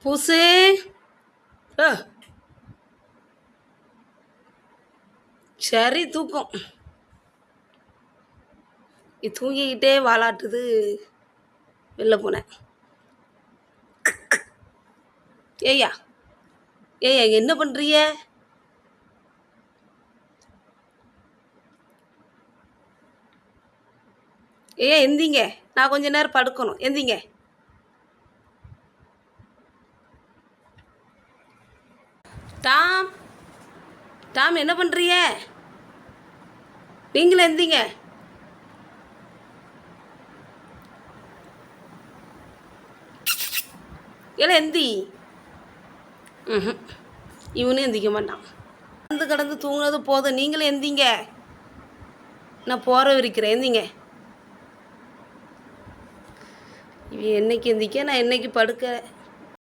பூசு. அ, சரி தூக்கம். இது தூங்கிக்கிட்டே வாலாட்டுது. வெளில போனேன். ஏய்யா ஏய்யா என்ன பண்ணுறிய? ஏய்யா எந்திங்க, நான் கொஞ்ச நேரம் படுக்கணும். எந்திங்க. டாம் டாம் என்ன பண்ணுறிய? நீங்களும் எந்திங்க. ஏல எந்தி. ம், இவனும் எந்திக்க மாட்டான். கடந்து கடந்து தூங்குனது போதும். நீங்களும் எந்திங்க. நான் போற விரிக்கிறேன். எந்திங்க. இவன் என்னைக்கு எந்திக்க, நான் என்னைக்கு படுக்க.